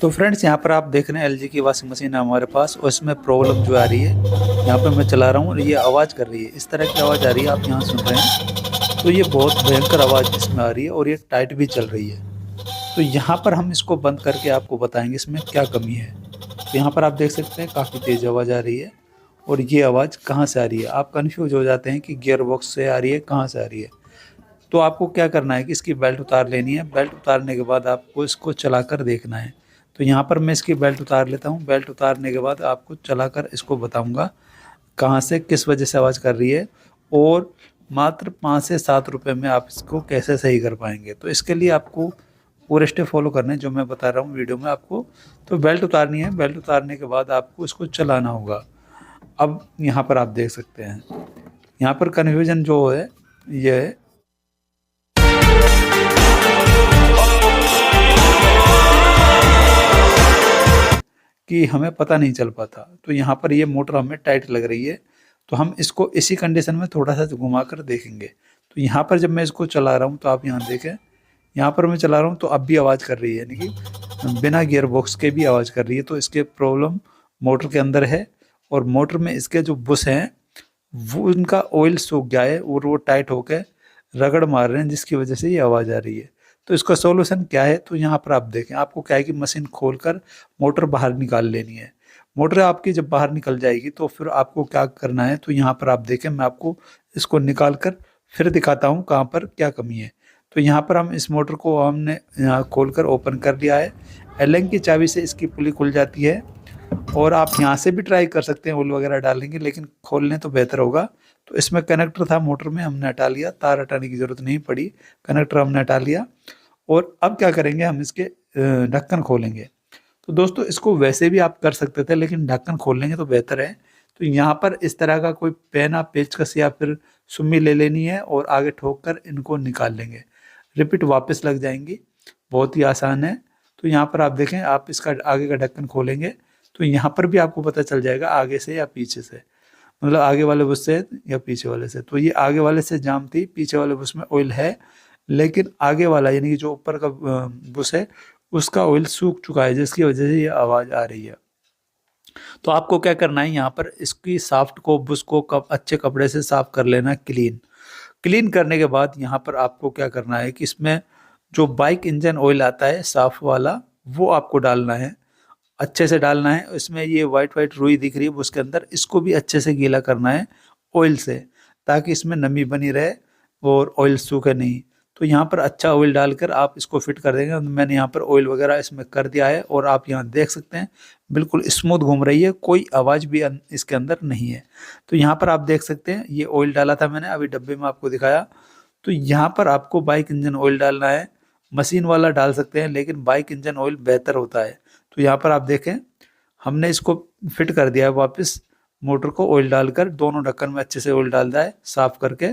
तो फ्रेंड्स यहाँ पर आप देख रहे हैं एलजी की वॉशिंग मशीन है हमारे पास और इसमें प्रॉब्लम जो आ रही है, यहाँ पर मैं चला रहा हूँ और ये आवाज़ कर रही है, इस तरह की आवाज़ आ रही है आप यहाँ सुन रहे हैं। तो ये बहुत भयंकर आवाज़ इसमें आ रही है और ये टाइट भी चल रही है। तो यहाँ पर हम इसको बंद करके आपको बताएंगे इसमें क्या कमी है। तो यहाँ पर आप देख सकते हैं काफ़ी तेज़ आवाज़ आ रही है और ये आवाज़ कहाँ से आ रही है, आप कन्फ्यूज हो जाते हैं कि गियर बॉक्स से आ रही है कहाँ से आ रही है। तो आपको क्या करना है कि इसकी बेल्ट उतार लेनी है, बेल्ट उतारने के बाद आपको इसको चलाकर देखना है। तो यहाँ पर मैं इसकी बेल्ट उतार लेता हूँ, बेल्ट उतारने के बाद आपको चलाकर इसको बताऊँगा कहाँ से किस वजह से आवाज़ कर रही है और मात्र 5 से 7 रुपये में आप इसको कैसे सही कर पाएंगे। तो इसके लिए आपको पूरे स्टेप फॉलो करने हैं जो मैं बता रहा हूँ वीडियो में आपको। तो बेल्ट उतारनी है, बेल्ट उतारने के बाद आपको इसको चलाना होगा। अब यहाँ पर आप देख सकते हैं, यहाँ पर कन्फ्यूजन जो है ये है कि हमें पता नहीं चल पाता। तो यहाँ पर ये मोटर हमें टाइट लग रही है, तो हम इसको इसी कंडीशन में थोड़ा सा घुमा कर देखेंगे। तो यहाँ पर जब मैं इसको चला रहा हूँ तो आप यहाँ देखें, यहाँ पर मैं चला रहा हूँ तो अब भी आवाज़ कर रही है, यानी कि बिना गियर बॉक्स के भी आवाज़ कर रही है। तो इसके प्रॉब्लम मोटर के अंदर है और मोटर में इसके जो बुश हैं वो उनका ऑयल सूख गया है और वो टाइट होकर रगड़ मार रहे हैं, जिसकी वजह से ये आवाज़ आ रही है। तो इसका सॉल्यूशन क्या है, तो यहाँ पर आप देखें, आपको क्या है कि मशीन खोलकर मोटर बाहर निकाल लेनी है। मोटर आपकी जब बाहर निकल जाएगी तो फिर आपको क्या करना है, तो यहाँ पर आप देखें, मैं आपको इसको निकाल कर फिर दिखाता हूँ कहाँ पर क्या कमी है। तो यहाँ पर हम इस मोटर को हमने यहाँ खोल कर ओपन कर लिया है। एलन की चाबी से इसकी पुली खुल जाती है और आप यहाँ से भी ट्राई कर सकते हैं ऑयल वगैरह डालेंगे, लेकिन खोल लें तो बेहतर होगा। तो इसमें कनेक्टर था मोटर में, हमने हटा लिया, तार हटाने की ज़रूरत नहीं पड़ी, कनेक्टर हमने हटा लिया। और अब क्या करेंगे, हम इसके ढक्कन खोलेंगे। तो दोस्तों इसको वैसे भी आप कर सकते थे, लेकिन ढक्कन खोल लेंगे तो बेहतर है। तो यहाँ पर इस तरह का कोई पेन, आप पेचकस या फिर सुम्मी ले लेनी है और आगे ठोक कर इनको निकाल लेंगे, रिपीट वापस लग जाएंगी। बहुत ही आसान है। तो यहाँ पर आप देखें, आप इसका आगे का ढक्कन खोलेंगे तो यहाँ पर भी आपको पता चल जाएगा आगे से या पीछे से, मतलब आगे वाले बुश से या पीछे वाले से। तो ये आगे वाले से जाम थी, पीछे वाले बुश में ऑयल है, लेकिन आगे वाला यानी कि जो ऊपर का बुश है उसका ऑयल सूख चुका है, जिसकी वजह से ये आवाज़ आ रही है। तो आपको क्या करना है, यहाँ पर इसकी साफ्ट को, बुश को अच्छे कपड़े से साफ कर लेना, क्लीन। क्लीन करने के बाद यहाँ पर आपको क्या करना है कि इसमें जो बाइक इंजन ऑयल आता है साफ वाला, वो आपको डालना है, अच्छे से डालना है। इसमें ये वाइट वाइट रुई दिख रही है उसके अंदर, इसको भी अच्छे से गीला करना है ऑयल से, ताकि इसमें नमी बनी रहे और ऑयल सूखे नहीं। तो यहाँ पर अच्छा ऑयल डालकर आप इसको फिट कर देंगे। मैंने यहाँ पर ऑयल वगैरह इसमें कर दिया है और आप यहाँ देख सकते हैं बिल्कुल स्मूथ घूम रही है, कोई आवाज़ भी इसके अंदर नहीं है। तो यहाँ पर आप देख सकते हैं ये ऑयल डाला था मैंने, अभी डब्बे में आपको दिखाया। तो यहाँ पर आपको बाइक इंजन ऑयल डालना है, मशीन वाला डाल सकते हैं लेकिन बाइक इंजन ऑयल बेहतर होता है। तो यहाँ पर आप देखें, हमने इसको फिट कर दिया है वापस, मोटर को ऑयल डालकर दोनों ढक्कन में अच्छे से ऑयल डाल दिया है साफ करके।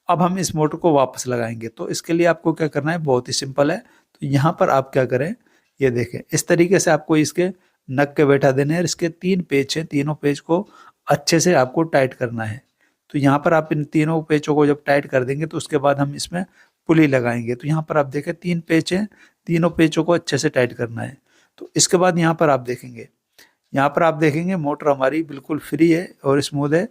अब हम इस मोटर को वापस लगाएंगे। तो इसके लिए आपको क्या करना है, बहुत ही सिंपल है। तो यहाँ पर आप क्या करें, ये देखें, इस तरीके से आपको इसके नक के बैठा देने हैं। इसके 3 पेच हैं, तीनों पेच को अच्छे से आपको टाइट करना है। तो यहाँ पर आप इन तीनों पेचों को जब टाइट कर देंगे तो उसके बाद हम इसमें पुली लगाएंगे। तो यहाँ पर आप देखें 3 पेच हैं, तीनों पेचों को अच्छे से टाइट करना है। तो इसके बाद यहाँ पर आप देखेंगे, यहाँ पर आप देखेंगे मोटर हमारी बिल्कुल फ्री है और स्मूथ है।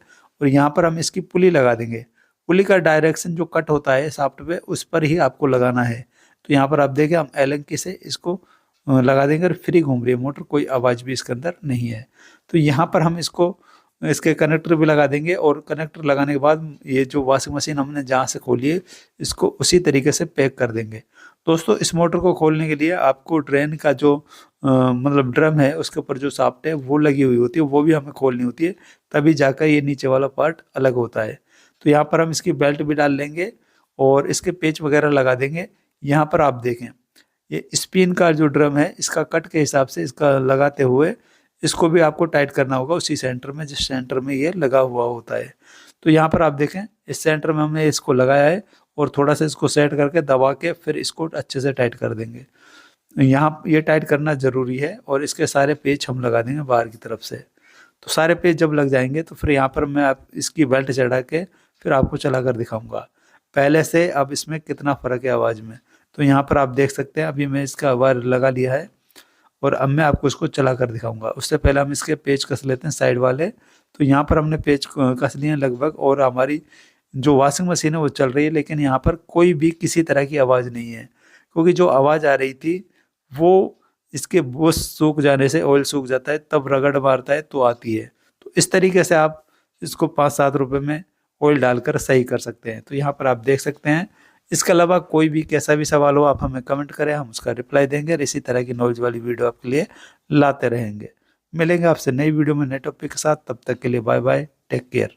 और यहाँ पर हम इसकी पुली लगा देंगे। पुली का डायरेक्शन जो कट होता है शाफ्ट पे, उस पर ही आपको लगाना है। तो यहाँ पर आप देखें, हम एलन की से इसको लगा देंगे और फ्री घूम रही है मोटर, कोई आवाज़ भी इसके अंदर नहीं है। तो यहाँ पर हम इसको इसके कनेक्टर भी लगा देंगे और कनेक्टर लगाने के बाद ये जो वॉशिंग मशीन हमने जहाँ से खोली है इसको उसी तरीके से पैक कर देंगे। दोस्तों इस मोटर को खोलने के लिए आपको ड्रेन का जो मतलब ड्रम है उसके ऊपर जो शाफ्ट है वो लगी हुई होती है, वो भी हमें खोलनी होती है, तभी जाकर ये नीचे वाला पार्ट अलग होता है। तो यहाँ पर हम इसकी बेल्ट भी डाल लेंगे और इसके पेच वगैरह लगा देंगे। यहाँ पर आप देखें, ये स्पिन का जो ड्रम है इसका कट के हिसाब से इसका लगाते हुए इसको भी आपको टाइट करना होगा उसी सेंटर में जिस सेंटर में ये लगा हुआ होता है। तो यहाँ पर आप देखें, इस सेंटर में हमने इसको लगाया है और थोड़ा सा इसको सेट करके दबा के फिर इसको अच्छे से टाइट कर देंगे। यहाँ ये टाइट करना ज़रूरी है और इसके सारे पेच हम लगा देंगे बाहर की तरफ से। तो सारे पेच जब लग जाएंगे तो फिर यहाँ पर मैं आप इसकी बेल्ट चढ़ा के फिर आपको चला कर दिखाऊंगा पहले से अब इसमें कितना फ़र्क है आवाज़ में। तो यहाँ पर आप देख सकते हैं, अभी मैं इसका वायर लगा लिया है और अब मैं आपको इसको चला कर दिखाऊंगा। उससे पहले हम इसके पेच कस लेते हैं साइड वाले। तो यहाँ पर हमने पेच कस लिए हैं लगभग, और हमारी जो वॉशिंग मशीन है वो चल रही है, लेकिन यहाँ पर कोई भी किसी तरह की आवाज़ नहीं है, क्योंकि जो आवाज़ आ रही थी वो इसके वो सूख जाने से, ऑयल सूख जाता है तब रगड़ मारता है तो आती है। तो इस तरीके से आप इसको 5-7 रुपये में ऑयल डालकर सही कर सकते हैं। तो यहाँ पर आप देख सकते हैं। इसके अलावा कोई भी कैसा भी सवाल हो आप हमें कमेंट करें, हम उसका रिप्लाई देंगे और इसी तरह की नॉलेज वाली वीडियो आपके लिए लाते रहेंगे। मिलेंगे आपसे नई वीडियो में नए टॉपिक के साथ, तब तक के लिए बाय बाय, टेक केयर।